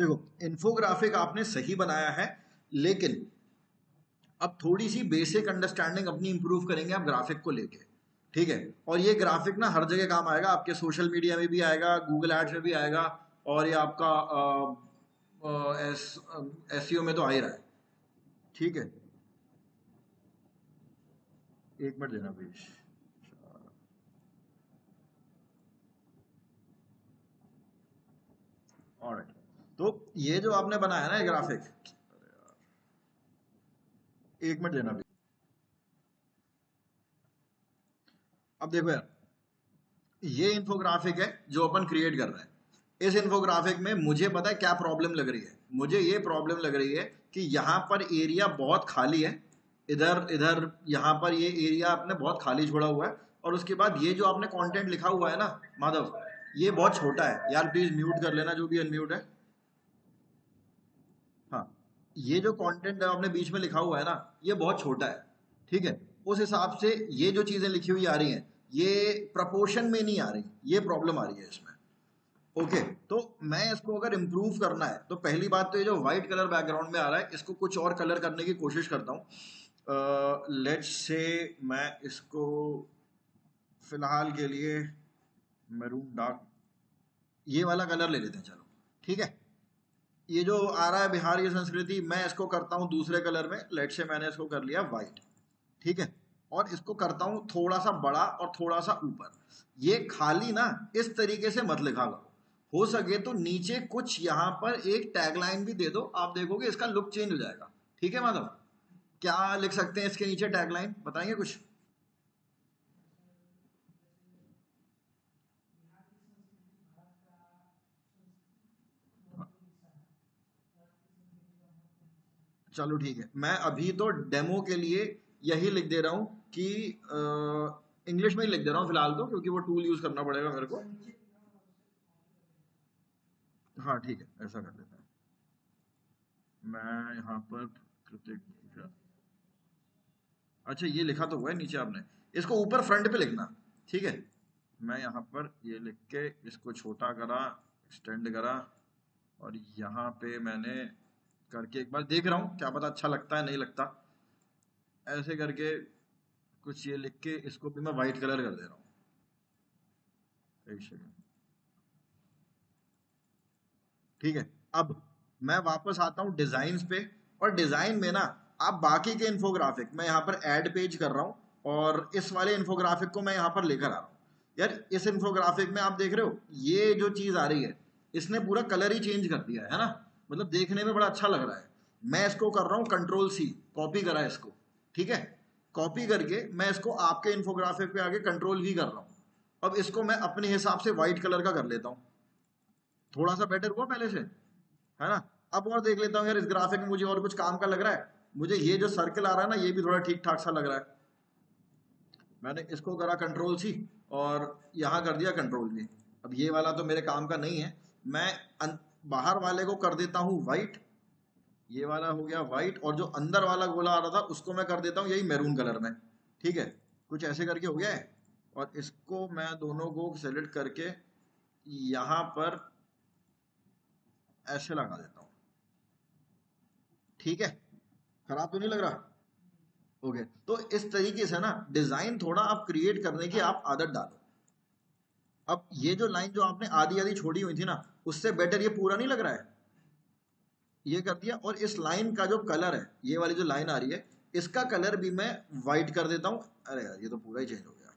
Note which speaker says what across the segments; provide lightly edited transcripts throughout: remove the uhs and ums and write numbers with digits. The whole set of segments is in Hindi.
Speaker 1: देखो, इन्फोग्राफिक आपने सही बनाया है, लेकिन अब थोड़ी सी बेसिक अंडरस्टैंडिंग अपनी इंप्रूव करेंगे आप ग्राफिक को लेके। ठीक है, और ये ग्राफिक ना हर जगह काम आएगा, आपके सोशल मीडिया में भी आएगा, गूगल एड्स में भी आएगा, और ये आपका एसईओ में तो आ ही रहा है। ठीक है, एक मिनट देना प्लीज। ऑलराइट, तो ये जो आपने बनाया ना ग्राफिक, एक मिनट देना प्लीज। अब देखो यार, ये इन्फोग्राफिक है जो अपन क्रिएट कर रहे हैं। इस इन्फोग्राफिक में मुझे पता है क्या प्रॉब्लम लग रही है। मुझे ये प्रॉब्लम लग रही है कि यहाँ पर एरिया बहुत खाली है, इधर इधर यहाँ पर ये एरिया आपने बहुत खाली छोड़ा हुआ है, और उसके बाद ये जो आपने कंटेंट लिखा हुआ है ना माधव, ये बहुत छोटा है यार, प्लीज म्यूट कर लेना जो भी अनम्यूट है। हाँ, ये जो कंटेंट आपने बीच में लिखा हुआ है ना, ये बहुत छोटा है। ठीक है, उस हिसाब से ये जो चीजें लिखी हुई आ रही हैं, ये प्रपोर्शन में नहीं आ रही, ये प्रॉब्लम आ रही है इसमें। ओके, तो मैं इसको अगर इम्प्रूव करना है तो पहली बात तो ये जो व्हाइट कलर बैकग्राउंड में आ रहा है, इसको कुछ और कलर करने की कोशिश करता हूँ। लेट्स से मैं इसको फिलहाल के लिए मैरून डार्क, ये वाला कलर ले लेते हैं, चलो। ठीक है, ये जो आ रहा है बिहार की संस्कृति, मैं इसको करता हूँ दूसरे कलर में, लेट्स से मैंने इसको कर लिया व्हाइट। ठीक है, और इसको करता हूँ थोड़ा सा बड़ा और थोड़ा सा ऊपर। ये खाली ना इस तरीके से मत लिखा करो, हो सके तो नीचे कुछ यहाँ पर एक टैगलाइन भी दे दो, आप देखोगे इसका लुक चेंज हो जाएगा। ठीक है माधव, क्या लिख सकते हैं इसके नीचे टैगलाइन, बताएंगे कुछ? चलो ठीक है, मैं अभी तो डेमो के लिए यही लिख दे रहा हूँ कि इंग्लिश में ही लिख दे रहा हूँ फिलहाल तो, क्योंकि वो टूल यूज करना पड़ेगा मेरे को। हाँ ठीक है, ऐसा कर लेते हैं। मैं यहाँ पर कृतिक, अच्छा ये लिखा तो हुआ है नीचे आपने, इसको ऊपर फ्रंट पे लिखना। ठीक है, मैं यहाँ पर ये लिख के इसको छोटा करा, एक्सटेंड करा, और यहाँ पे मैंने करके एक बार देख रहा हूँ, क्या पता अच्छा लगता है नहीं लगता। ऐसे करके कुछ ये लिख के इसको भी मैं वाइट कलर कर दे रहा हूँ। एक सेकंड। ठीक है, अब मैं वापस आता हूँ डिजाइन पे, और डिजाइन में ना आप बाकी के इन्फोग्राफिक, मैं यहाँ पर ऐड पेज कर रहा हूँ, और इस वाले इन्फोग्राफिक को मैं यहाँ पर लेकर आ रहा हूँ। यार इस इन्फोग्राफिक में आप देख रहे हो ये जो चीज आ रही है, इसने पूरा कलर ही चेंज कर दिया है ना, मतलब देखने में बड़ा अच्छा लग रहा है। मैं इसको कर रहा हूँ कंट्रोल सी, कॉपी करा इसको। ठीक है, कॉपी करके मैं इसको आपके इन्फोग्राफिक पे आगे कंट्रोल भी कर रहा हूँ। अब इसको मैं अपने हिसाब से व्हाइट कलर का कर लेता हूँ, थोड़ा सा बेटर हुआ पहले से, है ना? अब और देख लेता हूँ यार, इस ग्राफिक में मुझे और कुछ काम का लग रहा है। मुझे ये जो सर्कल आ रहा है ना, ये भी थोड़ा ठीक ठाक सा लग रहा है। मैंने इसको करा कंट्रोल सी, और यहाँ कर दिया कंट्रोल वी। अब ये वाला तो मेरे काम का नहीं है, मैं बाहर वाले को कर देता हूँ वाइट, ये वाला हो गया वाइट, और जो अंदर वाला गोला आ रहा था उसको मैं कर देता हूँ यही मैरून कलर में। ठीक है, कुछ ऐसे करके हो गया है, और इसको मैं दोनों को सेलेक्ट करके यहाँ पर ऐसे लगा देता हूँ। ठीक है, खराब तो नहीं लग रहा? ओके, तो इस तरीके से ना डिजाइन थोड़ा आप क्रिएट करने की आप आदत डालो। अब ये जो लाइन जो आपने आधी आधी छोड़ी हुई थी ना, उससे बेटर ये पूरा नहीं लग रहा है, ये कर दिया। और इस लाइन का जो कलर है, ये वाली जो लाइन आ रही है, इसका कलर भी मैं वाइट कर देता हूँ। अरे यार, ये तो पूरा ही चेंज हो गया।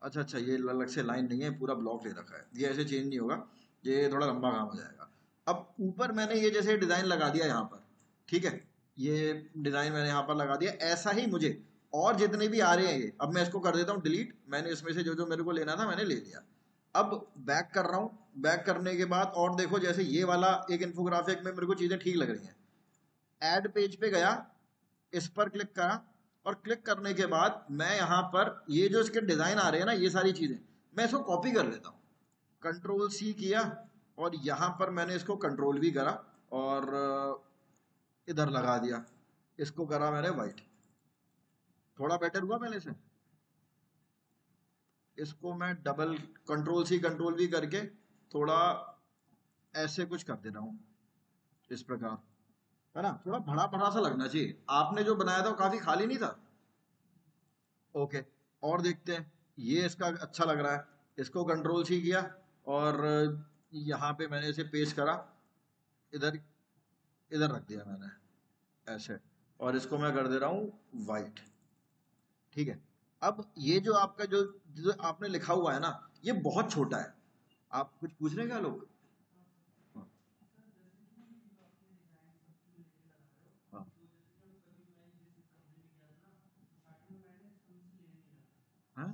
Speaker 1: अच्छा अच्छा, ये अलग से लाइन नहीं है, पूरा ब्लॉक ले रखा है, ये ऐसे चेंज नहीं होगा, ये थोड़ा लंबा काम हो जाएगा। अब ऊपर मैंने ये जैसे डिजाइन लगा दिया यहाँ पर। ठीक है, ये डिजाइन मैंने यहाँ पर लगा दिया, ऐसा ही मुझे और जितने भी आ रहे हैं ये, अब मैं इसको कर देता हूँ डिलीट। मैंने इसमें से जो जो मेरे को लेना था मैंने ले लिया। अब बैक कर रहा हूँ, बैक करने के बाद और देखो, जैसे ये वाला एक इन्फोग्राफिक में मेरे को चीजें ठीक लग रही हैं। ऐड पेज पे गया, इस पर क्लिक करा, और क्लिक करने के बाद मैं यहाँ पर ये जो इसके डिजाइन आ रहे हैं ना, ये सारी चीजें मैं इसको कॉपी कर लेता हूँ। कंट्रोल सी किया, और यहाँ पर मैंने इसको कंट्रोल भी करा, और इधर लगा दिया, इसको करा मैंने वाइट। थोड़ा बेटर हुआ पहले से। इसको मैं डबल कंट्रोल सी कंट्रोल भी करके थोड़ा ऐसे कुछ कर दे रहा हूँ। इस प्रकार, है ना, थोड़ा भरा भरा सा लगना चाहिए। आपने जो बनाया था वो काफी खाली नहीं था। ओके, और देखते हैं, ये इसका अच्छा लग रहा है, इसको कंट्रोल सी किया और यहाँ पे मैंने इसे पेस्ट करा, इधर इधर रख दिया मैंने ऐसे, और इसको मैं कर दे रहा हूँ वाइट। ठीक है, अब ये जो आपका जो आपने लिखा हुआ है ना, ये बहुत छोटा है। आप कुछ पूछ रहे हैं क्या लोग? हाँ,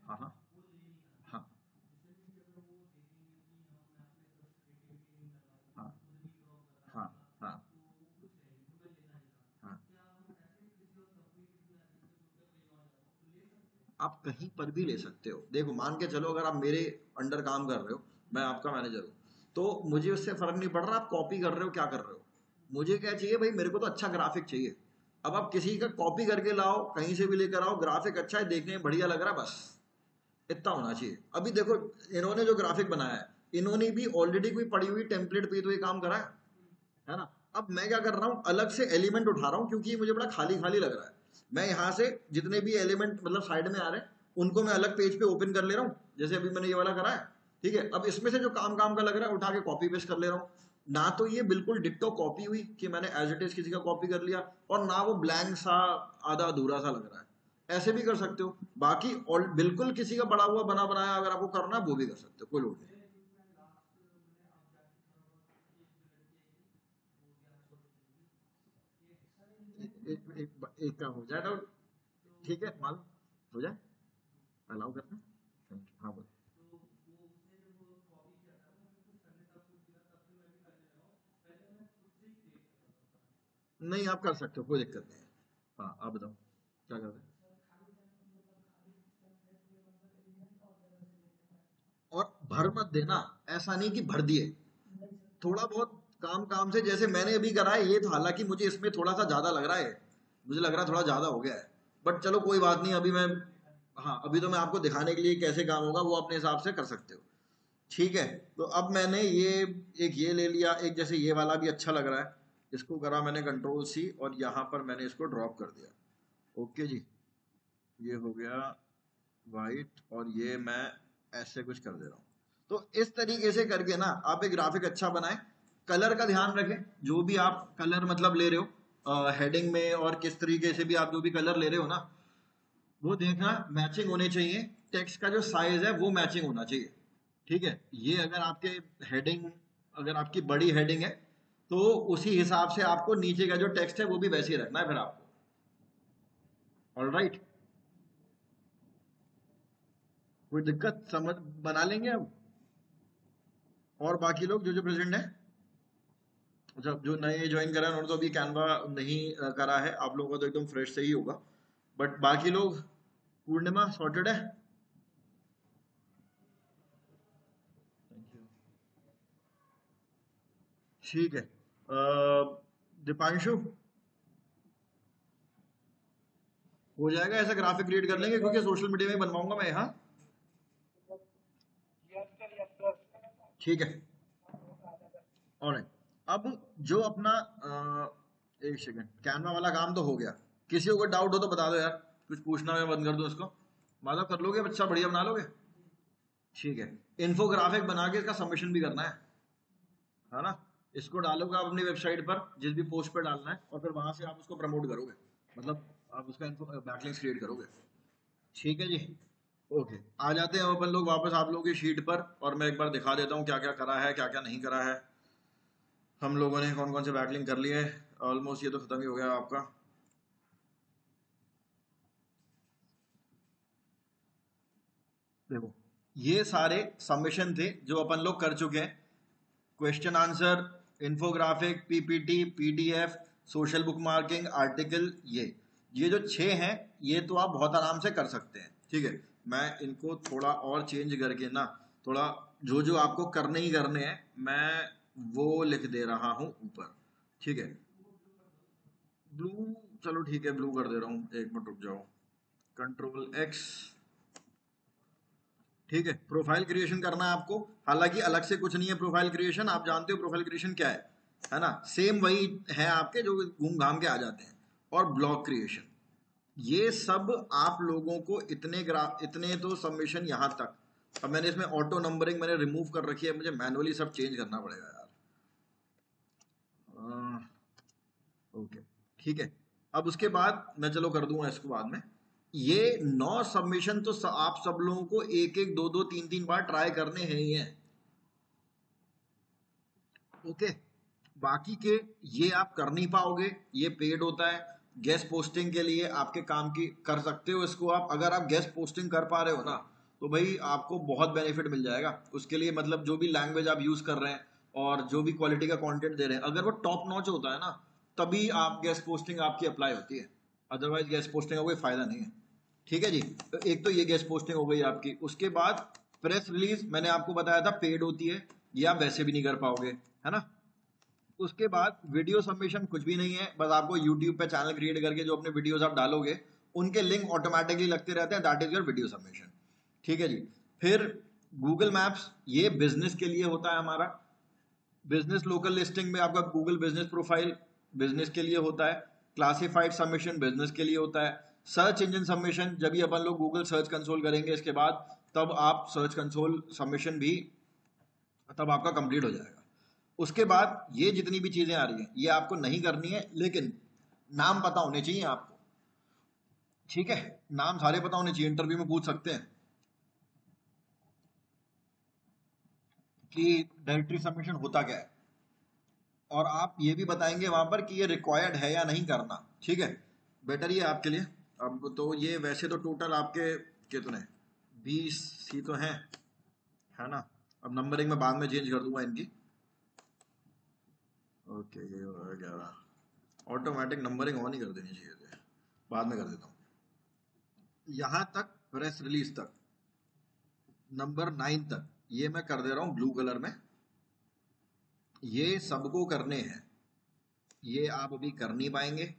Speaker 1: हाँ, हाँ, हाँ, हाँ, हाँ, हाँ, हाँ, हाँ, हाँ। आप कहीं पर भी ले सकते हो। देखो, मान के चलो अगर आप मेरे अंडर काम कर रहे हो, मैं आपका मैनेजर हूँ, तो मुझे उससे फर्क नहीं पड़ रहा आप कॉपी कर रहे हो क्या कर रहे हो। मुझे क्या चाहिए भाई, मेरे को तो अच्छा ग्राफिक चाहिए। अब आप किसी का कॉपी करके लाओ, कहीं से भी लेकर आओ, ग्राफिक अच्छा है, देखने में बढ़िया लग रहा है, बस इतना होना चाहिए। अभी देखो, इन्होंने जो ग्राफिक बनाया है, इन्होंने भी ऑलरेडी कोई पड़ी हुई टेम्पलेट पे तो ये काम करा है ना। अब मैं क्या कर रहा हूँ, अलग से एलिमेंट उठा रहा हूँ, क्योंकि ये मुझे बड़ा खाली खाली लग रहा है। मैं यहाँ से जितने भी एलिमेंट मतलब साइड में आ रहे हैं, उनको मैं अलग पेज पे ओपन कर ले रहा हूँ, जैसे अभी मैंने ये वाला करा है। ठीक है, अब इसमें से जो काम काम का लग रहा है उठा के कॉपी पेस्ट कर ले रहा हूँ। ना तो ये बिल्कुल डिट्टो कॉपी हुई कि मैंने एज इट इज किसी का कॉपी कर लिया, और ना वो ब्लैंक सा आधा अधूरा सा लग रहा है। ऐसे भी कर सकते हो, बाकी और बिल्कुल किसी का बड़ा हुआ बना बनाया अगर आपको करना है वो भी कर सकते हो, कोई लोड नहीं। एक काम हो जाए तो ठीक है, मालूम हो जाए, अलाउ करना। हाँ बोल। नहीं, आप कर सकते हो, कोई दिक्कत नहीं है। हाँ, आप बताओ क्या कर रहे हैं। और भर मत देना, ऐसा नहीं कि भर दिए, थोड़ा बहुत काम काम से, जैसे मैंने अभी करा है ये, तो हालांकि मुझे इसमें थोड़ा सा ज्यादा लग रहा है, मुझे लग रहा है थोड़ा ज्यादा हो गया है, बट चलो कोई बात नहीं, अभी मैं, हाँ अभी तो मैं आपको दिखाने के लिए कैसे काम होगा वो अपने हिसाब से कर सकते हो। ठीक है, तो अब मैंने ये एक ये ले लिया, एक जैसे ये वाला भी अच्छा लग रहा है, इसको करा मैंने कंट्रोल सी और यहाँ पर मैंने इसको ड्रॉप कर दिया। ओके जी, ये हो गया वाइट, और ये मैं ऐसे कुछ कर दे रहा हूँ। तो इस तरीके से करके ना आप एक ग्राफिक अच्छा बनाएं। कलर का ध्यान रखें, जो भी आप कलर मतलब ले रहे हो हेडिंग में, और किस तरीके से भी आप जो भी कलर ले रहे हो ना, वो देखना मैचिंग होने चाहिए। टेक्स्ट का जो साइज है वो मैचिंग होना चाहिए। ठीक है, ये अगर आपके हेडिंग, अगर आपकी बड़ी हेडिंग है, तो उसी हिसाब से आपको नीचे का जो टेक्स्ट है वो भी वैसे ही रखना है फिर आपको। ऑल राइट, कोई दिक्कत, समझ बना लेंगे अब। और बाकी लोग जो जो प्रेजेंट है, जब जो नए ज्वाइन करा है उन्होंने तो अभी कैनवा नहीं करा है, आप लोगों का तो एकदम फ्रेश से ही होगा, बट बाकी लोग, पूर्णिमा सॉर्टेड है। Thank you. ठीक है, दीपांशु हो जाएगा, ऐसा ग्राफिक क्रिएट कर लेंगे क्योंकि सोशल मीडिया में बनवाऊंगा मैं, हाँ। ठीक है, ऑलराइट। अब जो अपना एक सेकंड, कैनवा वाला काम तो हो गया। किसी को डाउट हो तो बता दो यार, कुछ पूछना मैं बंद कर दूं इसको। माधव कर लोगे, अच्छा बढ़िया बना लोगे। ठीक है, इन्फोग्राफिक बना के इसका सबमिशन भी करना है ना। इसको डालोगे आप अपनी वेबसाइट पर, जिस भी पोस्ट पर डालना है, और फिर वहां से आप उसको प्रमोट करोगे, मतलब आप उसका बैकलिंक्स क्रिएट करोगे। ठीक है जी, ओके। आ जाते हैं अपन लोग वापस आप लोगों की शीट पर, और मैं एक बार दिखा देता हूँ क्या क्या करा है क्या क्या नहीं करा है। हम लोगों ने कौन कौन से बैकलिंक कर लिए। ऑलमोस्ट ये तो खत्म ही हो गया आपका। देखो, ये सारे सबमिशन थे जो अपन लोग कर चुके हैं। Question answer, infographic, PPT, PDF, social book marking, article, ये जो छह हैं, ये तो आप बहुत आराम से कर सकते हैं। ठीक है, मैं इनको थोड़ा और चेंज करके ना, थोड़ा जो जो आपको करने ही करने हैं, मैं वो लिख दे रहा हूँ ऊपर। ठीक है, ब्लू, चलो ठीक है, ब्लू कर दे रहा हूँ, एक मिनट रुक जाओ। कंट्रोल एक्स, ठीक है, प्रोफाइल क्रिएशन करना है आपको, हालांकि अलग से कुछ नहीं है प्रोफाइल क्रिएशन, आप जानते हो प्रोफाइल क्रिएशन क्या है ना, सेम वही है आपके जो घूम घाम के आ जाते हैं। और ब्लॉग क्रिएशन, ये सब आप लोगों को इतने तो सबमिशन यहाँ तक। अब मैंने इसमें ऑटो नंबरिंग मैंने रिमूव कर रखी है, मुझे मैनुअली सब चेंज करना पड़ेगा यार। ओके ठीक है, अब उसके बाद मैं चलो कर दूंगा इसको बाद में। ये 9 सबमिशन तो आप सब लोगों को एक एक दो दो तीन तीन बार ट्राई करने हैं ही हैं। ओके, बाकी के ये आप कर नहीं पाओगे, ये पेड होता है। गेस्ट पोस्टिंग के लिए आपके काम की कर सकते हो इसको आप, अगर आप गेस्ट पोस्टिंग कर पा रहे हो ना तो भाई आपको बहुत बेनिफिट मिल जाएगा उसके लिए। मतलब जो भी लैंग्वेज आप यूज कर रहे हैं और जो भी क्वालिटी का कंटेंट दे रहे हैं, अगर वो टॉप नॉच होता है ना तभी आप गेस्ट पोस्टिंग आपकी अप्लाई होती है, अदरवाइज गेस्ट पोस्टिंग का कोई फायदा नहीं है। ठीक है जी, तो एक तो ये गेस्ट पोस्टिंग हो गई आपकी। उसके बाद प्रेस रिलीज मैंने आपको बताया था पेड होती है, ये आप वैसे भी नहीं कर पाओगे, है ना। उसके बाद वीडियो सबमिशन कुछ भी नहीं है, बस आपको यूट्यूब पे चैनल क्रिएट करके जो अपने वीडियोस आप डालोगे उनके लिंक ऑटोमेटिकली लगते रहते हैं, that is your video submission. ठीक है जी, फिर गूगल मैप्स ये बिजनेस के लिए होता है हमारा। बिजनेस लोकल लिस्टिंग में आपका गूगल बिजनेस प्रोफाइल बिजनेस के लिए होता है। क्लासिफाइड सबमिशन बिजनेस के लिए होता है। सर्च इंजन सबमिशन जब भी अपन लोग गूगल सर्च कंसोल करेंगे इसके बाद, तब आप सर्च कंसोल सबमिशन भी तब आपका कंप्लीट हो जाएगा। उसके बाद ये जितनी भी चीजें आ रही हैं ये आपको नहीं करनी है, लेकिन नाम पता होने चाहिए आपको। ठीक है, नाम सारे पता होने चाहिए, इंटरव्यू में पूछ सकते हैं कि डायरेक्टरी सबमिशन होता क्या है, और आप ये भी बताएंगे वहां पर कि ये रिक्वायर्ड है या नहीं करना। ठीक है, बेटर ये आपके लिए। अब तो ये वैसे तो टोटल आपके कितने 20 ही तो हैं, है ना। अब नंबरिंग में बाद में चेंज कर दूंगा इनकी। ओके ये हो गया, ऑटोमेटिक नंबरिंग ऑन ही कर देनी चाहिए थी, बाद में कर देता हूँ। यहां तक प्रेस रिलीज तक नंबर 9 तक ये मैं कर दे रहा हूं ब्लू कलर में, ये सबको करने हैं, ये आप अभी कर नहीं पाएंगे,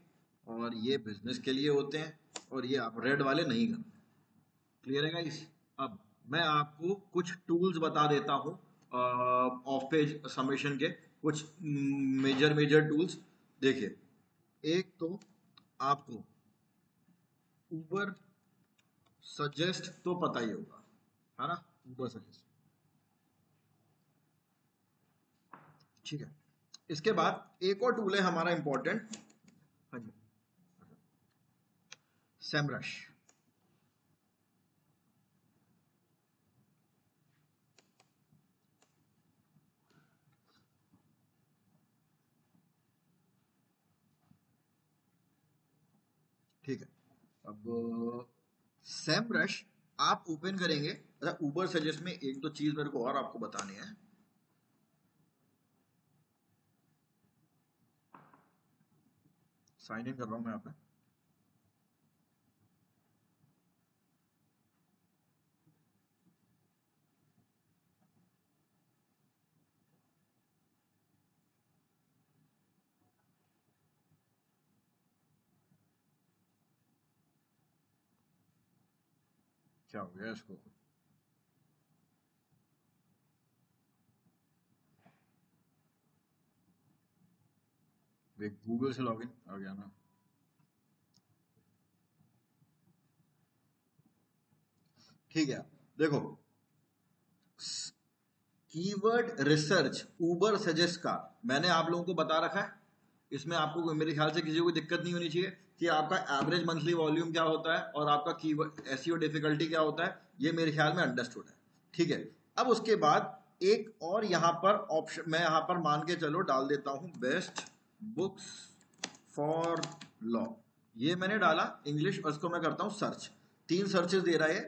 Speaker 1: और ये बिजनेस के लिए होते हैं, और ये आप रेड वाले नहीं करने। क्लियर है गाइस। अब मैं आपको कुछ टूल्स बता देता हूँ ऑफ पेज सबमिशन के, कुछ मेजर टूल्स। देखिए, एक तो आपको ऊबर सजेस्ट तो पता ही होगा, है ना, ऊबर सजेस्ट। ठीक है, इसके बाद एक और टूल है हमारा इंपॉर्टेंट, हाँ जी, सेमरश। ठीक है, अब सेमरश आप ओपन करेंगे। अच्छा, ऊबर सजेस्ट में एक दो चीज मेरे को और आपको बतानी है। साइन इन कर रहा हूं मैं यहाँ पे। क्या हो गया इसको, गूगल से लॉगिन आ गया ना। ठीक है, देखो कीवर्ड रिसर्च ऊबर सजेस्ट का मैंने आप लोगों को बता रखा है। इसमें आपको मेरे ख्याल से किसी को कोई दिक्कत नहीं होनी चाहिए कि आपका एवरेज मंथली वॉल्यूम क्या होता है और आपका कीवर्ड एसईओ डिफिकल्टी क्या होता है, ये मेरे ख्याल में अंडरस्टूड है। ठीक है, अब उसके बाद एक और यहाँ पर ऑप्शन मैं यहाँ पर मान के चलो डाल देता हूँ, बेस्ट बुक्स फॉर लॉ। ये मैंने डाला इंग्लिश, और इसको मैं करता हूँ सर्च। 3 सर्चेस दे रहा है,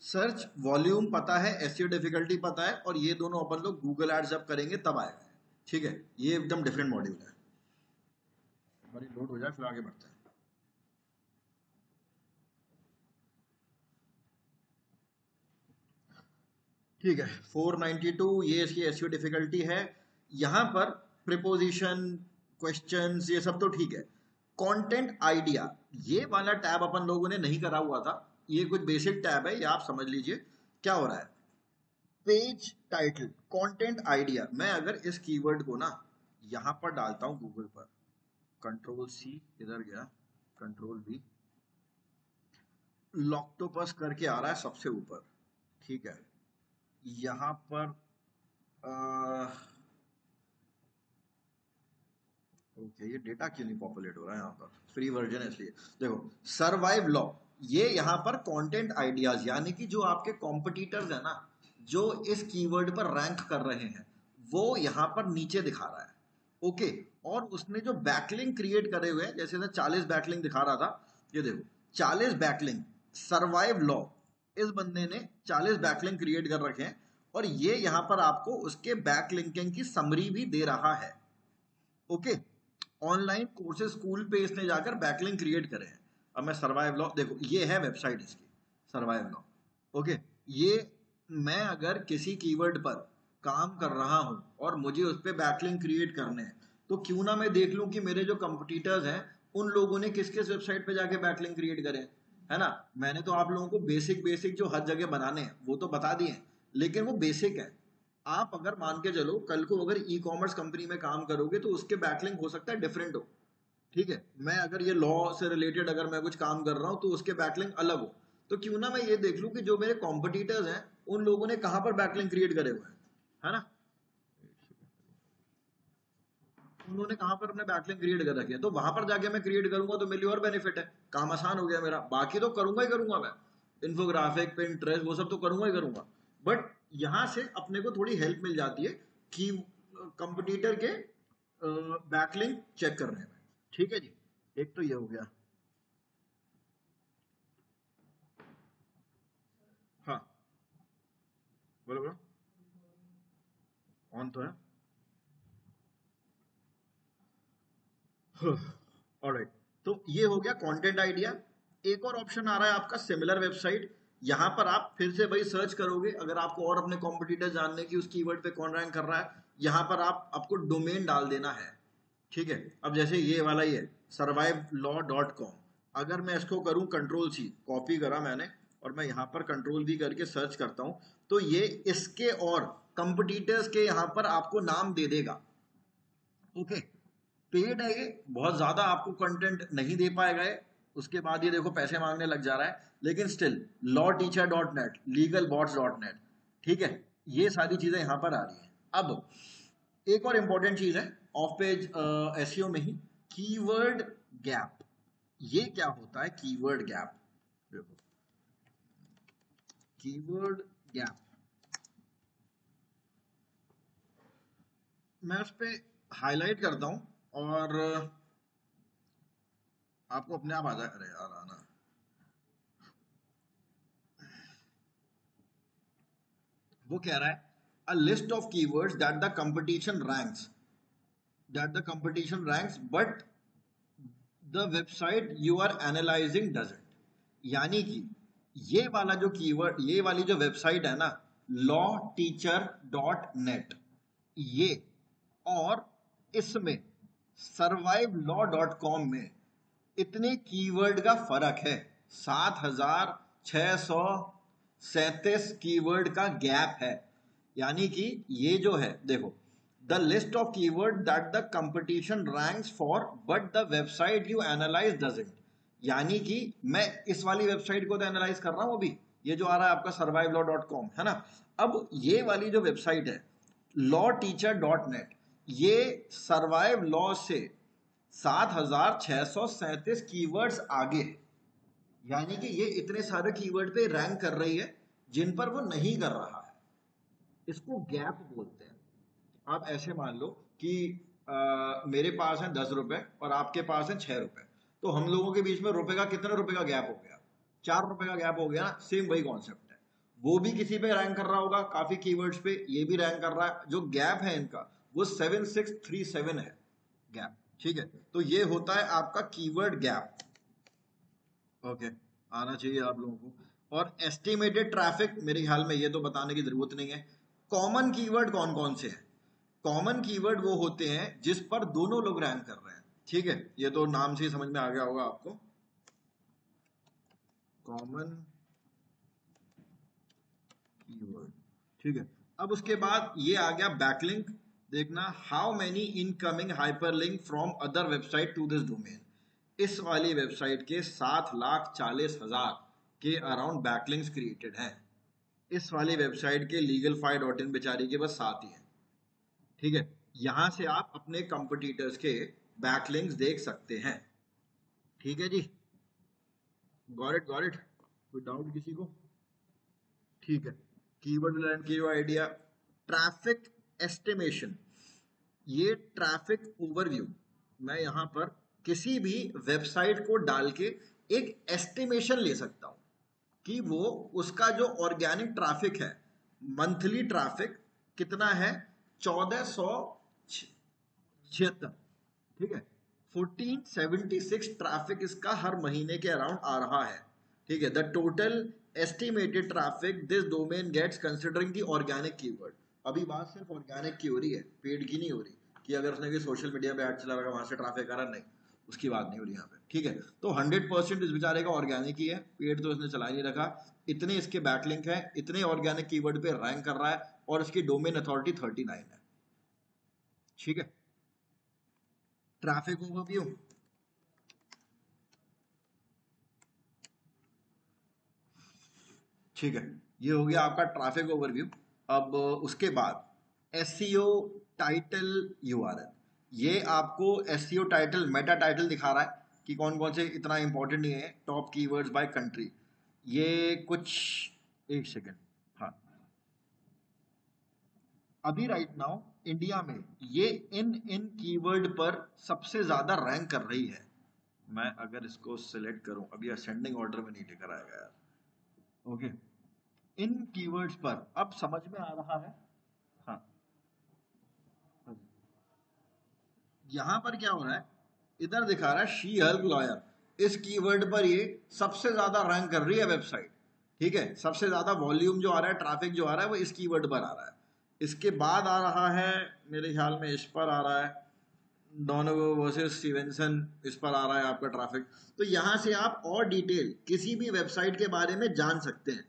Speaker 1: सर्च वॉल्यूम पता है, एसईओ डिफिकल्टी पता है, और ये दोनों अपन लोग गूगल एड्स जब करेंगे तब आएगा। ठीक है, ये एकदम डिफरेंट मॉड्यूल है। हमारी लोड हो जाए फिर आगे बढ़ते हैं। ठीक है, 492 ये इसकी एसईओ डिफिकल्टी है। यहां पर प्रीपोजिशन क्वेश्चंस ये सब तो ठीक है। कंटेंट आइडिया ये वाला टैब अपन लोगों ने नहीं करा हुआ था, ये कुछ बेसिक टैब है, ये आप समझ लीजिए। क्या हो रहा है, पेज टाइटल, कंटेंट आइडिया। मैं अगर इस कीवर्ड को ना यहां पर डालता हूं गूगल पर, कंट्रोल सी, इधर गया, कंट्रोल वी, लॉक्टोपस करके आ रहा है सबसे ऊपर, ठीक है। यहां पर ओके, ये डेटा क्यों नहीं पॉपुलेट हो रहा है यहाँ पर, फ्री वर्जन है इसलिए। देखो सर्वाइव लॉ, ये यहाँ पर कंटेंट आइडियाज, यानी कि जो आपके कॉम्पिटिटर्स है ना, जो इस कीवर्ड पर रैंक कर रहे हैं, वो यहाँ पर नीचे दिखा रहा है। ओके, और उसने जो बैकलिंक क्रिएट करे हुए हैं, जैसे 40 बैकलिंक दिखा रहा था, ये देखो 40 बैकलिंक, सर्वाइव लॉ, इस बंदे ने 40 बैकलिंक क्रिएट कर रखे हैं, और ये यहाँ पर आपको उसके बैकलिंकिंग की समरी भी दे रहा है। ओके, ऑनलाइन कोर्सेज स्कूल पे इसने जाकर बैकलिंक क्रिएट करे हैं। अब मैं सर्वाइव लॉ, देखो ये है वेबसाइट इसकी, सर्वाइव लॉ। ओके, ये मैं अगर किसी कीवर्ड पर काम कर रहा हूं और मुझे उस पर बैकलिंक क्रिएट करने हैं, तो क्यों ना मैं देख लूं कि मेरे जो कंपटीटर्स हैं उन लोगों ने किस किस वेबसाइट पे जाके बैकलिंक क्रिएट करे, है ना। मैंने तो आप लोगों को बेसिक बेसिक जो हर जगह बनाने हैं वो तो बता दिए, लेकिन वो बेसिक है। आप अगर मान के चलो कल को अगर ई कॉमर्स कंपनी में काम करोगे तो उसके बैकलिंक हो सकता है डिफरेंट हो, ठीक है। मैं अगर ये लॉ से रिलेटेड अगर मैं कुछ काम कर रहा हूं तो उसके बैकलिंक अलग हो, तो क्यों ना मैं ये देख लूं कि जो मेरे कॉम्पिटिटर्स हैं उन लोगों ने कहां पर बैकलिंक क्रिएट करे हुए हैं, है ना, उन्होंने कहां पर अपने बैकलिंक क्रिएट कर रखे हैं, तो वहां पर जाके मैं क्रिएट करूंगा तो मेरे लिए और बेनिफिट है, काम आसान हो गया मेरा। बाकी तो करूंगा ही करूंगा मैं, इन्फोग्राफिक, पिंटरेस्ट, वो सब तो करूंगा ही करूंगा, बट यहां से अपने को थोड़ी हेल्प मिल जाती है कि कंपटीटर के बैकलिंक चेक करने में, ठीक है जी। एक तो ये हो गया, हाँ बोलो बोलो, ऑन तो है। ऑलराइट, तो ये हो गया कंटेंट आइडिया। एक और ऑप्शन आ रहा है आपका सिमिलर वेबसाइट, यहां पर आप फिर से भाई सर्च करोगे अगर आपको और अपने कॉम्पिटिटर जानने की उस कीवर्ड पे कौन रैंक कर रहा है, यहां पर आपको डोमेन डाल देना है, ठीक है। अब जैसे ये वाला ही है survivelawcom, अगर मैं इसको करूं कंट्रोल सी, कॉपी करा मैंने और मैं यहाँ पर कंट्रोल वी करके सर्च करता हूं, तो ये इसके और कंपटीटर्स के यहाँ पर आपको नाम दे देगा। ओके, पेड है ये, बहुत ज्यादा आपको कंटेंट नहीं दे पाएगा ये, उसके बाद ये देखो पैसे मांगने लग जा रहा है, लेकिन स्टिल lawteacher.net, legalbots.net, ठीक है, ये सारी चीजें यहां पर आ रही हैं। अब एक और इंपॉर्टेंट चीज है ऑफ पेज एसईओ में ही, कीवर्ड गैप। ये क्या होता है कीवर्ड गैप, देखो कीवर्ड गैप, मैं उस पर हाईलाइट करता हूं और आपको अपने आप आ जाए, अरे यार आना, वो कह रहा है a list of keywords that the competition ranks, but the website you are analyzing doesn't, यानी कि ये वाला जो कीवर्ड, ये वाली जो वेबसाइट है ना lawteacher.net, ये और इसमें survivelawcom में इतने कीवर्ड का फर्क है, 7637 कीवर्ड का गैप है। यानी कि ये जो है देखो, the list of keyword that the competition ranks for but the website you analyse doesn't, यानी कि मैं इस वाली वेबसाइट को तो एनालाइज कर रहा हूं अभी, ये जो आ रहा है आपका survivelawcom, है ना। अब ये वाली जो वेबसाइट है lawteacher.net, ये सर्वाइव लॉ से 7637 कीवर्ड्स आगे, यानी कि ये इतने सारे कीवर्ड पे रैंक कर रही है जिन पर वो नहीं कर रहा है, इसको गैप बोलते हैं। आप ऐसे मान लो कि मेरे पास है 10 रुपए और आपके पास है 6 रुपए, तो हम लोगों के बीच में रुपए का कितने रुपए का गैप हो गया, 4 रुपए का गैप हो गया ना, सेम वही कॉन्सेप्ट है। वो भी किसी पे रैंक कर रहा होगा काफी कीवर्ड्स पे, ये भी रैंक कर रहा है, जो गैप है इनका वो 7637 है गैप, ठीक है। तो ये होता है आपका कीवर्ड गैप, ओके, आना चाहिए आप लोगों को। और एस्टिमेटेड ट्रैफिक, मेरे ख्याल में ये तो बताने की जरूरत नहीं है। कॉमन कीवर्ड कौन कौन से हैं, कॉमन कीवर्ड वो होते हैं जिस पर दोनों लोग रैंक कर रहे हैं, ठीक है, ये तो नाम से ही समझ में आ गया होगा आपको। कॉमन ठीक है। अब उसके बाद ये आ गया बैकलिंक। देखना, how many incoming hyperlink from other website to this domain. इस वाली वेबसाइट के 7,40,000 के अराउंड बैकलिंक्स क्रिएटेड हैं। इस वाली वेबसाइट के legalfi.in बेचारी के बस 7 ही हैं। ठीक है, यहां से आप अपने कंपटीटर्स के बैकलिंक्स देख सकते हैं। ठीक है जी, गॉट इट। कोई डाउट किसी को? ठीक है, कीवर्ड रिलेवेंट की आइडिया, ट्रैफिक एस्टिमेशन, ये ट्रैफिक ओवरव्यू। मैं यहां पर किसी भी वेबसाइट को डाल के एक एस्टिमेशन ले सकता हूं कि वो उसका जो ऑर्गेनिक ट्रैफिक है, मंथली ट्रैफिक कितना है, 1476। ठीक है, 1476 ट्रैफिक इसका हर महीने के अराउंड आ रहा है। ठीक है, the total estimated traffic this domain gets considering the organic keyword. अभी बात सिर्फ ऑर्गेनिक की हो रही है, पेड की नहीं हो रही कि अगर उसने कोई सोशल मीडिया पे ऐड चला रहा वहां से ट्रैफिक आ रहा, नहीं, उसकी बात नहीं हो रही यहाँ पे। ठीक है, तो 100% इस बेचारे का ऑर्गेनिक ही है, पेड तो इसने चला ही नहीं रखा। इतने इसके बैकलिंक है, इतने ऑर्गेनिक कीवर्ड पे रैंक कर रहा है, और इसकी डोमेन अथॉरिटी 39 है। ठीक है, ट्रैफिक ओवरव्यू। ठीक है, ये हो गया आपका ट्रैफिक ओवरव्यू। अब उसके बाद एसईओ टाइटल यूआरएल, ये आपको एसईओ टाइटल, मेटा टाइटल दिखा रहा है कि कौन कौन से, इतना इंपॉर्टेंट नहीं है, टॉप कीवर्ड्स बाय कंट्री। ये कुछ, एक सेकेंड, हाँ, अभी राइट नाउ इंडिया में ये इन इन कीवर्ड पर सबसे ज्यादा रैंक कर रही है। मैं अगर इसको सिलेक्ट करूं, अभी असेंडिंग ऑर्डर में नहीं लेकर आएगा यार। ओके, इन कीवर्ड्स पर अब समझ में आ रहा है। हाँ, यहां पर क्या हो रहा है, इधर दिखा रहा है शी हल्क लॉयर, इस कीवर्ड पर ये सबसे ज्यादा रैंक कर रही है वेबसाइट। ठीक है, सबसे ज्यादा वॉल्यूम जो आ रहा है, ट्रैफिक जो आ रहा है, वो इस कीवर्ड पर आ रहा है। इसके बाद आ रहा है, मेरे ख्याल में इस पर आ रहा है, डोनोवो वर्सेस स्टीवेंसन, इस पर आ रहा है आपका ट्रैफिक। तो यहां से आप और डिटेल किसी भी वेबसाइट के बारे में जान सकते हैं।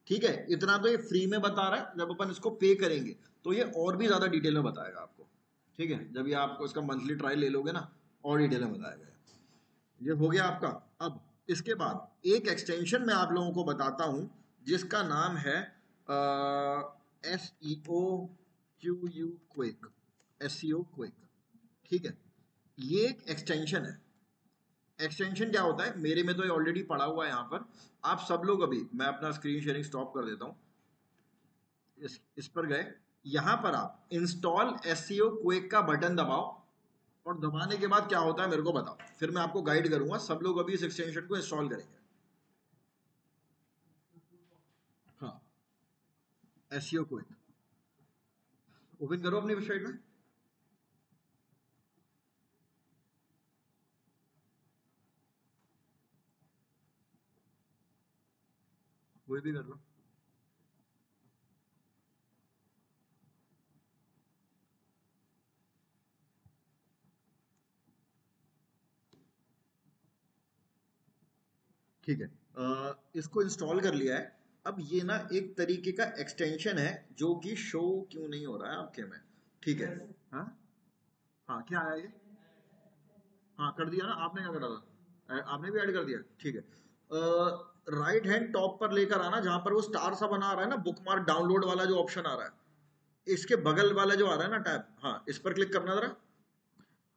Speaker 1: ठीक है, इतना तो ये फ्री में बता रहा है, जब अपन इसको पे करेंगे तो ये और भी ज्यादा डिटेल में बताएगा आपको। ठीक है, जब ये आपको इसका मंथली ट्रायल ले लोगे ना, और डिटेल में बताएगा। ये हो गया आपका। अब इसके बाद एक एक्सटेंशन मैं आप लोगों को बताता हूं जिसका नाम है SEO क्विक, SEO क्विक। ठीक है, ये एक एक्सटेंशन है। एक्सटेंशन क्या होता है, मेरे में तो ये ऑलरेडी पड़ा हुआ है यहाँ पर। आप सब लोग, अभी मैं अपना स्क्रीन शेयरिंग स्टॉप कर देता हूँ, इस पर गए, यहां पर आप इंस्टॉल एसईओ क्विक का बटन दबाओ, और दबाने के बाद क्या होता है मेरे को बताओ, फिर मैं आपको गाइड करूंगा। सब लोग अभी इस एक्सटेंशन को इंस्टॉल करेंगे। हाँ, एसईओ क्विक ओपन करो अपनी वेबसाइट में। कोई भी कर लो। ठीक है, इसको इंस्टॉल कर लिया है। अब ये ना एक तरीके का एक्सटेंशन है जो कि शो क्यों नहीं हो रहा है आपके में। ठीक है, हाँ हाँ, क्या आया ये? हाँ, कर दिया ना आपने, क्या करा था, आपने भी ऐड कर दिया। ठीक है, राइट हैंड टॉप पर लेकर आना, जहां पर वो स्टार सा बना आ रहा है ना, बुकमार्क डाउनलोड वाला जो ऑप्शन आ रहा है, इसके बगल वाला जो आ रहा है ना टैब, हाँ, इस पर क्लिक करना जरा।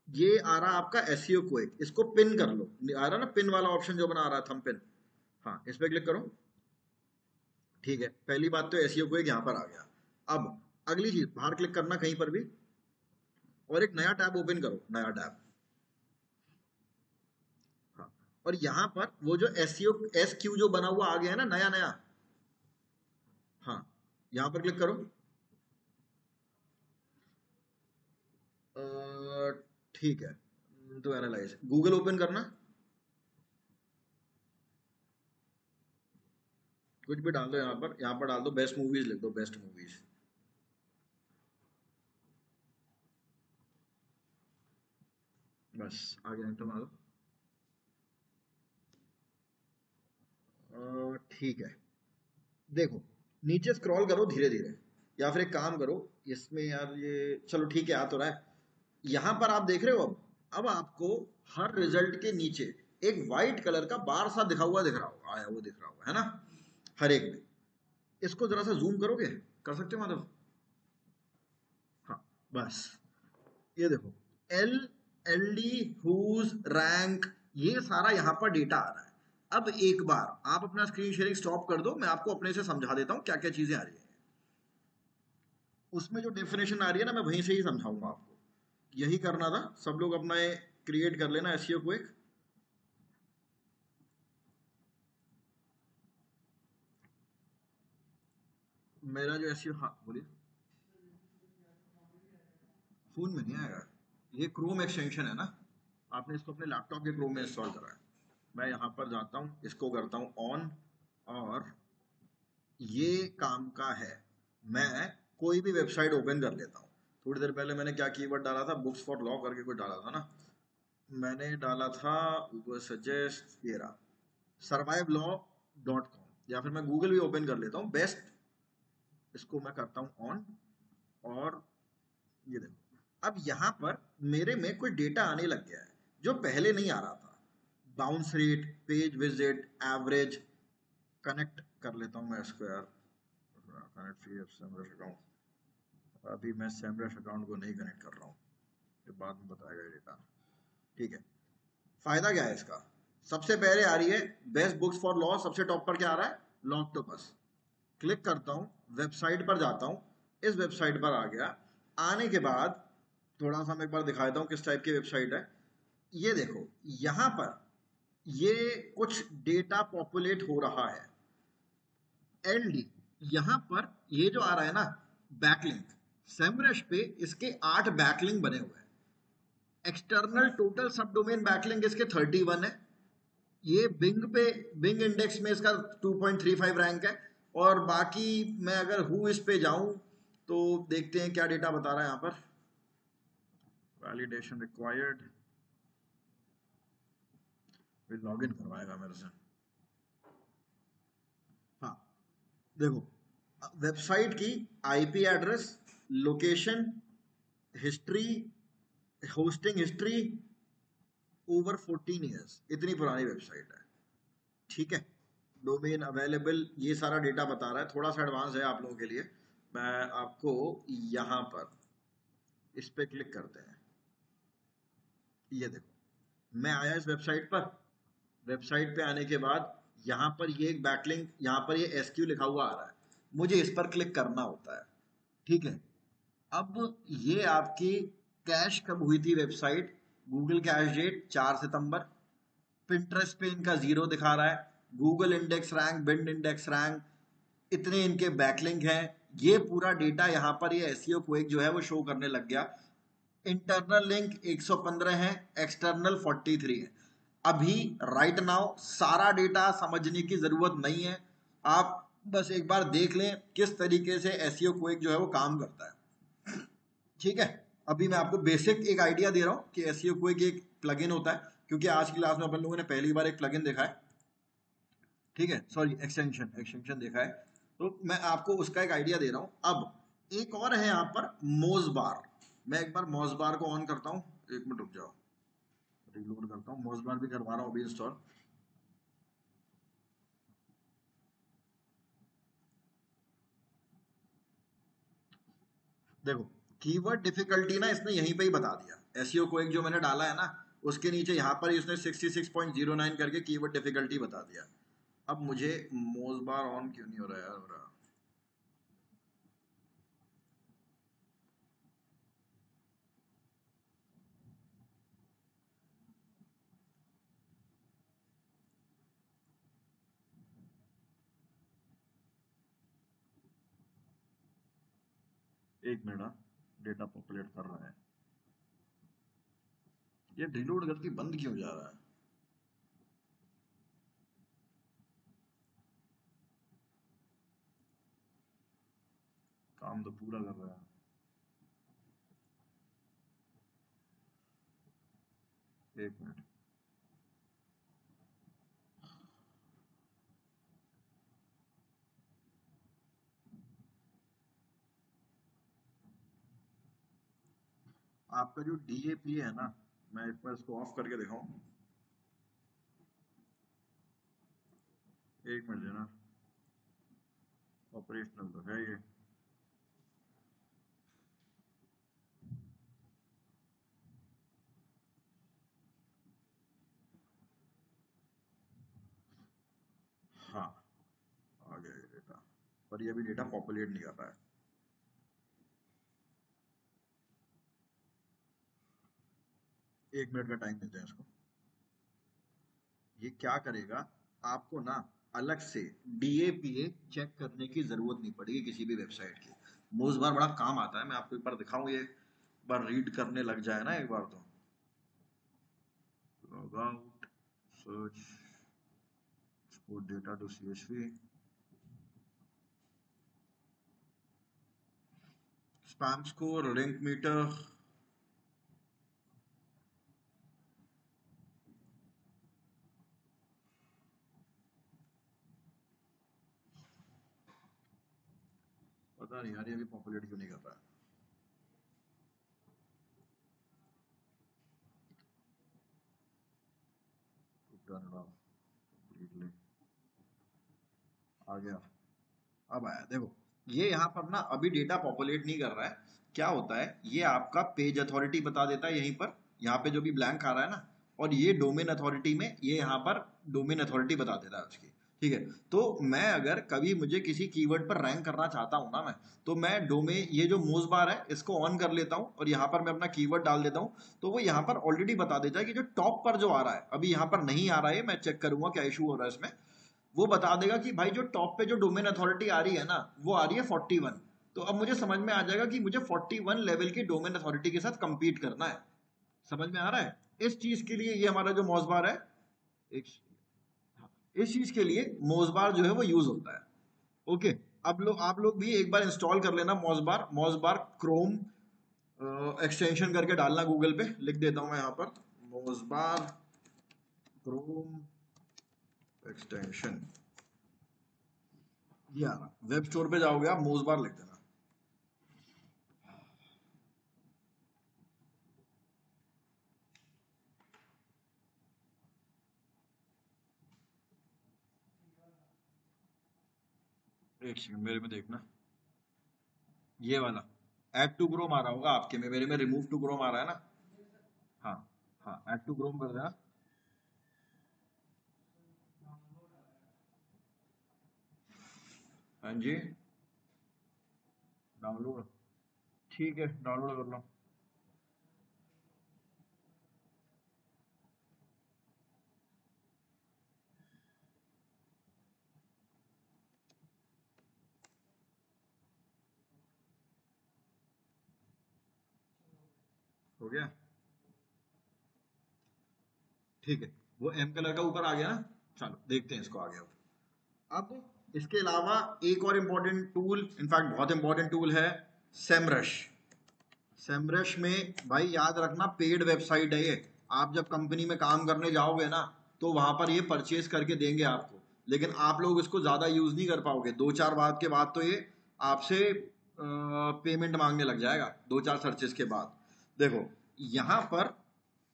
Speaker 1: ये आ रहा है आपका एसईओ क्विक, इसको पिन कर लो, आ रहा है ना पिन वाला ऑप्शन जो बना आ रहा है, थंब पिन। हाँ, इस पर क्लिक करो। ठीक है, पहली बात तो एसईओ क्विक यहाँ पर आ गया। अब अगली चीज, बाहर क्लिक करना कहीं पर भी, और एक नया टैब ओपन करो, नया टैब। हाँ, और यहाँ पर वो जो एसईओ SQ जो बना हुआ आ गया है ना, नया नया, हाँ, यहाँ पर क्लिक करो। ठीक है, तो एनालाइज गूगल ओपन करना, कुछ भी डाल दो यहाँ पर, यहाँ पर डाल दो बेस्ट मूवीज, लिख दो बेस्ट मूवीज। बस आ गया, एंटर मारो। ठीक है, देखो नीचे स्क्रॉल करो धीरे धीरे। या फिर एक काम करो, इसमें यार ये चलो ठीक है आ तो रहा है। यहां पर आप देख रहे हो, अब आपको हर रिजल्ट के नीचे एक व्हाइट कलर का बार सा दिखा हुआ दिख रहा होगा, आया वो दिख रहा होगा, है ना, हर एक में। इसको जरा सा जूम करोगे, कर सकते हो माधव? हाँ, बस ये देखो, L L D whose rank, ये सारा यहां पर डेटा आ रहा है। अब एक बार आप अपना स्क्रीन शेयरिंग स्टॉप कर दो, मैं आपको अपने से समझा देता हूं क्या क्या चीजें आ रही है। उसमें जो डेफिनेशन आ रही है ना, मैं वहीं से ही समझाऊंगा आपको। यही करना था, सब लोग अपना क्रिएट कर लेना एसईओ को एक। मेरा जो एसईओ, हाँ बोलिए। फोन में नहीं आएगा, ये क्रोम एक्सटेंशन है ना, आपने इसको अपने लैपटॉप के क्रोम में इंस्टॉल करा है। मैं यहाँ पर जाता हूँ, इसको करता हूँ ऑन, और ये काम का है। मैं कोई भी वेबसाइट ओपन कर लेता हूँ। थोड़ी देर पहले मैंने क्या कीवर्ड डाला था, बुक्स फॉर लॉ करके कुछ डाला था ना, मैंने डाला था सजेस्ट, ये रहा survivelawcom, या फिर मैं गूगल भी ओपन कर लेता हूँ बेस्ट, इसको मैं करता हूँ ऑन, और ये देखो अब यहाँ पर मेरे में कोई डेटा आने लग गया है जो पहले नहीं आ रहा था। Bounce rate, page visit, average, connect कर लेता हूँ मैं इसको यार, कनेक्ट फ्री सेमरश अकाउंट, अभी मैं सेमरश अकाउंट को नहीं कनेक्ट कर रहा हूँ, ये बाद में बताएगा ये डेटा। ठीक है, फायदा क्या है इसका? सबसे पहले आ रही है बेस्ट बुक्स फॉर लॉ, सबसे टॉप पर क्या आ रहा है, लॉक्टोपस। क्लिक करता हूँ, वेबसाइट पर जाता हूँ, इस वेबसाइट पर आ गया। आने के बाद थोड़ा सा मैं एक बार दिखा देता हूँ किस टाइप की वेबसाइट है। ये देखो यहाँ पर ये कुछ डेटा पॉपुलेट हो रहा है। एलडी, यहाँ पर ये जो आ रहा है ना बैकलिंक, सेमरश पे इसके 8 बैकलिंक बने हुए हैं। एक्सटर्नल टोटल सब डोमेन बैकलिंक इसके 31 है। ये बिंग पे, बिंग इंडेक्स में इसका 2.35 रैंक है। और बाकी मैं अगर हु इस पे जाऊं तो देखते हैं क्या डेटा बता रहा है यहाँ पर। वैलिडेशन रिक्वायर्ड, फिर लॉगिन करवाएगा मेरे से। हाँ देखो, वेबसाइट की IP address, location, history, hosting history, over 14 years, इतनी पुरानी वेबसाइट है। ठीक है, डोमेन अवेलेबल, ये सारा डेटा बता रहा है। थोड़ा सा एडवांस है आप लोगों के लिए, मैं आपको यहाँ पर इस पे क्लिक करते हैं। ये देखो मैं आया इस वेबसाइट पर, वेबसाइट पे आने के बाद यहाँ पर ये एक बैकलिंक, यहाँ पर ये एसक्यू लिखा हुआ आ रहा है, मुझे इस पर क्लिक करना होता है। ठीक है, अब ये आपकी कैश कब हुई थी वेबसाइट, गूगल कैश डेट 4 सितंबर। पिंटरेस्ट पे इनका 0 दिखा रहा है। Google index rank, bind index rank, इतने इनके बैकलिंक हैं। ये पूरा डेटा यहाँ पर ये एसईओ क्विक जो है वो शो करने लग गया। इंटरनल लिंक 115 है, एक्सटर्नल 43 है। अभी राइट नाउ सारा डेटा समझने की जरूरत नहीं है, आप बस एक बार देख लें किस तरीके से एसईओ क्विक जो है वो काम करता है। ठीक है, अभी मैं आपको बेसिक एक आइडिया दे रहा हूँ कि एसईओ क्विक एक प्लगइन होता है, क्योंकि आज की क्लास में अपन लोगों ने पहली बार एक प्लगइन देखा है। ठीक है, सॉरी एक्सटेंशन, एक्सटेंशन देखा है, तो मैं आपको उसका एक आइडिया दे रहा हूं। अब एक और है यहाँ पर मोजबार, मैं एक बार मोजबार को ऑन करता हूँ, एक मिनट रुक जाओ, रिलोड करता हूँ, मोजबार भी करवा रहा हूँ अभी इंस्टॉल। देखो कीवर्ड डिफिकल्टी ना इसने यहीं पे ही बता दिया, एसईओ को एक जो मैंने डाला है ना उसके नीचे यहाँ पर ही उसने 66.09 करके कीवर्ड डिफिकल्टी बता दिया। अब मुझे मोजबार ऑन क्यों नहीं हो रहा यार, हो रहा। एक मिनट, डेटा पॉपुलेट कर रहा है, ये रिलोड करके बंद क्यों जा रहा है? काम तो पूरा कर रहा है। एक मिनट, आपका जो DAPA है ना, मैं एक बार इसको ऑफ करके दिखाऊं, एक मिनट देना, ऑपरेशनल तो है ये। हाँ, आ गया ये डेटा, पर ये अभी डेटा पॉपुलेट नहीं कर रहा है। एक मिनट का टाइम देते हैं इसको। ये क्या करेगा, आपको ना अलग से DAPA चेक करने की जरूरत नहीं पड़ेगी किसी भी वेबसाइट की। मोस्ट बार बड़ा काम आता है, मैं आपको एक बार दिखाऊं, ये एक बार रीड करने लग जाए ना एक बार तो। Log out, search, export data to CSV, spam score, link meter, पता नहीं यार ये अभी पॉपुलेट क्यों नहीं कर रहा है। आ गया, अब आया, देखो ये यहाँ पर ना अभी डेटा पॉपुलेट नहीं कर रहा है। क्या होता है, ये आपका पेज अथॉरिटी बता देता है यहीं पर, यहाँ पे जो भी ब्लैंक आ रहा है ना, और ये डोमेन अथॉरिटी में ये यहाँ पर डोमेन अथॉरिटी बता देता है उसकी। ठीक है, तो मैं अगर कभी मुझे किसी कीवर्ड पर रैंक करना चाहता हूँ ना मैं, तो मैं डोमेन, ये जो मोज बार है इसको ऑन कर लेता हूँ और यहाँ पर मैं अपना कीवर्ड डाल देता हूँ, तो वो यहाँ पर ऑलरेडी बता देता है कि जो टॉप पर जो आ रहा है, अभी यहाँ पर नहीं आ रहा है, मैं चेक करूंगा क्या इशू हो रहा है इसमें। वो बता देगा कि भाई जो टॉप पे जो डोमेन अथॉरिटी आ रही है ना, वो आ रही है 41। तो अब मुझे समझ में आ जाएगा कि मुझे 41 लेवल की डोमेन अथॉरिटी के साथ compete करना है। समझ में आ रहा है? इस चीज के लिए ये हमारा जो मौजबार है, एक, इस चीज के लिए मौजबार जो है वो यूज होता है। ओके, अब लोग, आप लोग भी एक बार इंस्टॉल कर लेना मौजबार। मौजबार क्रोम एक्सटेंशन करके डालना गूगल पे, लिख देता हूं मैं यहाँ पर, मौजबार क्रोम एक्सटेंशन। ये आ रहा, वेब स्टोर पे जाओगे आप, मौजबार लिख देना। एक सेकंड मेरे में देखना, ये वाला ऐड टू क्रोम आ रहा होगा आपके में, मेरे में रिमूव टू क्रोम आ रहा है ना। हाँ, हाँ ऐड टू क्रोम कर देना। हाँ जी, डाउनलोड, ठीक है डाउनलोड कर लो। हो गया, ठीक है, वो एम कलर का ऊपर आ गया ना। चलो देखते हैं इसको, आ गया। अब इसके अलावा एक और इम्पोर्टेंट टूल, इनफैक्ट बहुत इंपॉर्टेंट टूल है, सेमरश। सेमरश में भाई याद रखना पेड वेबसाइट है ये। आप जब कंपनी में काम करने जाओगे ना, तो वहां पर ये परचेज करके देंगे आपको, लेकिन आप लोग इसको ज्यादा यूज नहीं कर पाओगे। दो चार बात के बाद तो ये आपसे पेमेंट मांगने लग जाएगा, दो चार सर्चेस के बाद। देखो यहाँ पर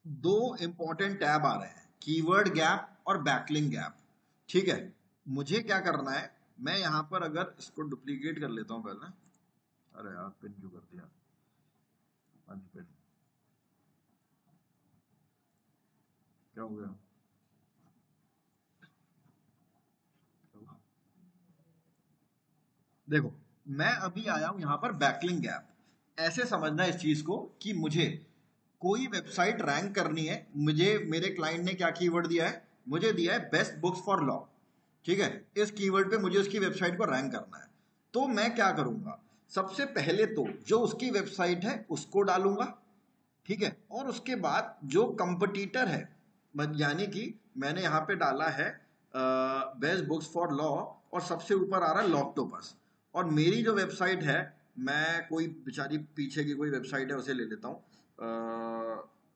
Speaker 1: दो इंपॉर्टेंट टैब आ रहे हैं, कीवर्ड गैप और बैकलिंक गैप। ठीक है, मुझे क्या करना है, मैं यहाँ पर अगर इसको डुप्लीकेट कर लेता हूँ पहले। अरे यार पिन क्यों कर दिया, अनपिन, क्या हो गया? देखो मैं अभी आया हूं यहाँ पर बैकलिंक गैप। ऐसे समझना इस चीज को कि मुझे कोई वेबसाइट रैंक करनी है, मुझे मेरे क्लाइंट ने क्या कीवर्ड दिया है, मुझे दिया है बेस्ट बुक्स फॉर लॉ। ठीक है, इस कीवर्ड पे मुझे उसकी वेबसाइट को रैंक करना है। तो मैं क्या करूंगा, सबसे पहले तो जो उसकी वेबसाइट है उसको डालूंगा। ठीक है, और उसके बाद जो कंपटीटर है, यानी कि मैंने यहाँ पे डाला है बेस्ट बुक्स फॉर लॉ, और सबसे ऊपर आ रहा है लॉक्टोपस। और मेरी जो वेबसाइट है, मैं कोई बेचारी पीछे की कोई वेबसाइट है उसे ले लेता हूँ,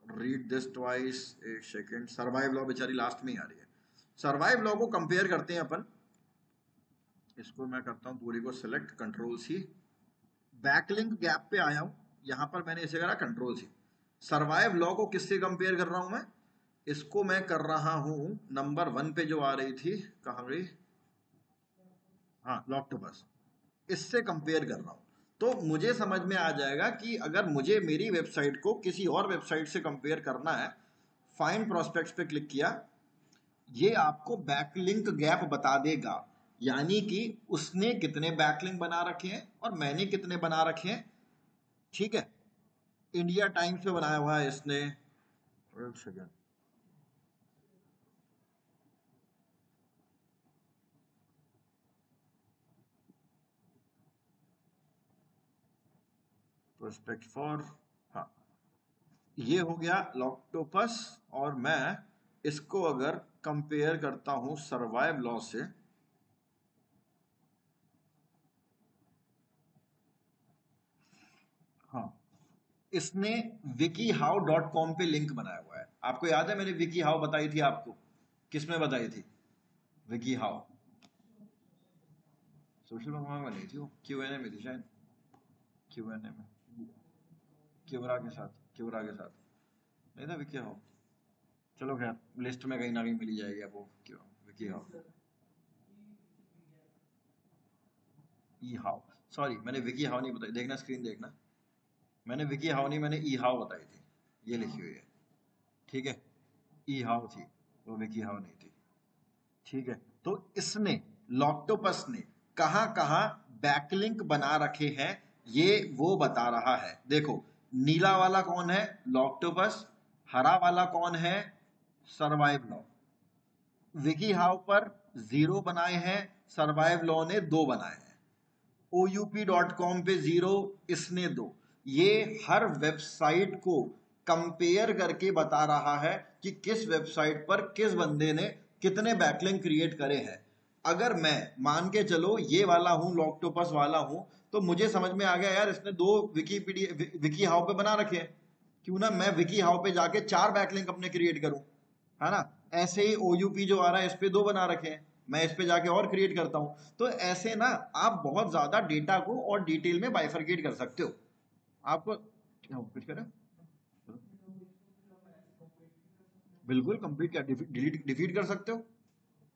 Speaker 1: रीड दिस ट्वाइस, एक सेकेंड, सर्वाइव लॉ बेचारी लास्ट में ही आ रही है। सर्वाइव लॉ को कंपेयर करते हैं अपन, इसको मैं करता हूँ पूरी को select, control C, backlink gap पे आया हूँ, यहाँ पर मैंने इसे करा कंट्रोल सी। सर्वाइव लॉ को किससे कंपेयर कर रहा हूं मैं? इसको मैं कर रहा हूं नंबर 1 पे जो आ रही थी, कहां गई, हाँ लॉक्टोपस, इससे कंपेयर कर रहा हूं। तो मुझे समझ में आ जाएगा कि अगर मुझे मेरी वेबसाइट को किसी और वेबसाइट से कंपेयर करना है, फाइंड प्रोस्पेक्ट्स पे क्लिक किया, ये आपको बैकलिंक गैप बता देगा, यानी कि उसने कितने बैकलिंक बना रखे हैं और मैंने कितने बना रखे हैं। ठीक है, इंडिया टाइम्स पे बनाया हुआ है इसने, एक सेकेंड, प्रोस्पेक्ट फॉर, हाँ ये हो गया लॉक्टोपस, और मैं इसको अगर कंपेयर करता हूं सर्वाइव लॉ से, हाँ इसने wikihow.com पे लिंक बनाया हुआ है। आपको याद है मैंने विकी हाउ बताई थी आपको, किसमें बताई थी? विकी हाउ सोशल मीडिया में नहीं थी, वो क्यूएनए में थी शायद, क्यूएनए में क्यूरा के साथ नहीं था विकी हाउ। चलो खैर लिस्ट में कहीं ना कहीं मिली जाएगी आपको, क्यों Vicky how, E how, sorry मैंने विकी हाउ नहीं बताई, देखना स्क्रीन देखना, मैंने विकी हाउ नहीं, मैंने ई हाउ बताई थी, ये लिखी हुई है, ठीक है, ई हाउ थी, वो विकी हाउ नहीं थी। ठीक है, तो इसने, लॉक्टोपस ने कहां कहां बैकलिंक बना रखे हैं ये वो बता रहा है। देखो नीला वाला कौन है? लॉक्टोपस। हरा वाला कौन है? Survive law. विकी हाउ पर 0 बनाए हैं, सर्वाइव लॉ ने 2 बनाए हैं। oup.com पे 0, इसने 2। ये हर वेबसाइट को कंपेयर करके बता रहा है कि किस वेबसाइट पर किस बंदे ने कितने बैकलिंक क्रिएट करे हैं। अगर मैं मान के चलो ये वाला हूं, लॉक्टोपस वाला हूं, तो मुझे समझ में आ गया यार इसने 2 विकीपीडिया विकी हाउ पे बना रखे हैं, क्यों ना मैं विकी हाउ पे जाके 4 बैकलिंक अपने क्रिएट करूं, है ना। ऐसे ही OUP जो आ रहा है इस पे 2 बना रखे हैं, मैं इस पे जाके और क्रिएट करता हूं। तो ऐसे ना आप बहुत ज्यादा डेटा को और डिटेल में बाइफरकेट कर सकते हो। आपको कुछ करें, बिल्कुल कंप्लीट क्या डिलीट डिफीट कर सकते हो।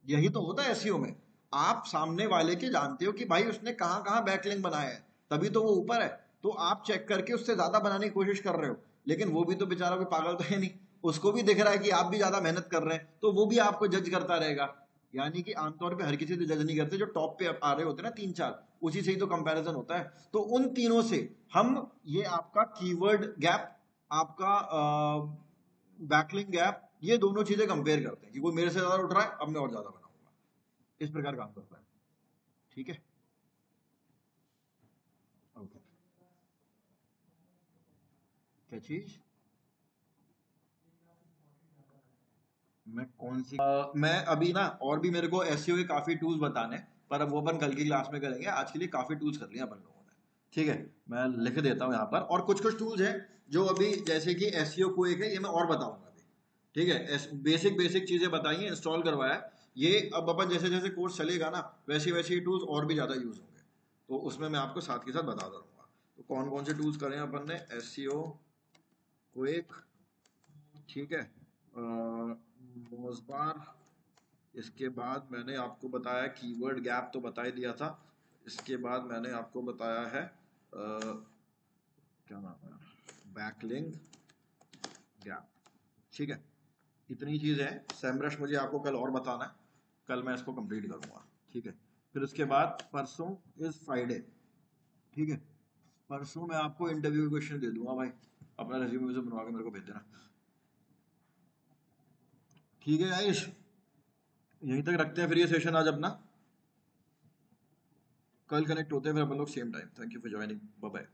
Speaker 1: यही तो होता है एसईओ में, आप सामने वाले के जानते हो कि भाई उसने कहां कहां बैकलिंक बनाए हैं, तभी तो वो ऊपर है। तो आप चेक करके उससे ज्यादा बनाने की कोशिश कर रहे हो, लेकिन वो भी तो बेचारा भी पागल तो है नहीं, उसको भी दिख रहा है कि आप भी ज्यादा मेहनत कर रहे हैं, तो वो भी आपको जज करता रहेगा। यानी कि आमतौर पे हर किसी से जज नहीं करते, जो टॉप पे आ रहे होते हैं ना 3-4, उसी से ही तो कंपैरिजन होता है। तो उन तीनों से हम, ये आपका कीवर्ड गैप, आपका बैकलिंक गैप, ये दोनों चीजें कंपेयर करते हैं कि कोई मेरे से ज्यादा उठ रहा है, अब मैं और ज्यादा बनाऊंगा, इस प्रकार काम करता है। ठीक है, ओके, क्या चीज, मैं कौन सी मैं अभी ना, और भी मेरे को एसईओ के काफी टूल्स बताने, पर अब वो अपन कल की क्लास में करेंगे, आज के लिए काफी टूल्स कर लिया अपन लोगों ने। ठीक है, मैं लिख देता हूँ यहाँ पर, और कुछ कुछ टूल्स हैं जो अभी, जैसे कि एसईओ को एक है, ये मैं और बताऊंगा अभी। ठीक है, बेसिक बेसिक चीजें बताई हैं, इंस्टॉल करवाया, ये अब अपन जैसे जैसे कोर्स चलेगा ना, वैसे वैसे ये टूल्स और भी ज्यादा यूज होंगे, तो उसमें मैं आपको साथ के साथ बताता रहूंगा। तो कौन कौन से टूल्स करें अपन ने, एसईओ को एक, ठीक है, मोजबार, इसके बाद मैंने आपको बताया कीवर्ड गैप तो बता ही दिया था, इसके बाद मैंने आपको बताया है क्या नाम है, बैकलिंक गैप। ठीक है, इतनी चीज है। सैमरश मुझे आपको कल और बताना है, कल मैं इसको कंप्लीट करूंगा। ठीक है, फिर उसके बाद परसों इज फ्राइडे। ठीक है, परसों मैं आपको इंटरव्यू क्वेश्चन दे दूंगा भाई, अपना रेज्यूमे से बनवा के मेरे को भेज देना। ठीक है आयुष, यहीं तक रखते हैं फिर ये सेशन आज अपना, कल कनेक्ट होते हैं फिर अपन लोग same time. Thank you for joining, bye bye.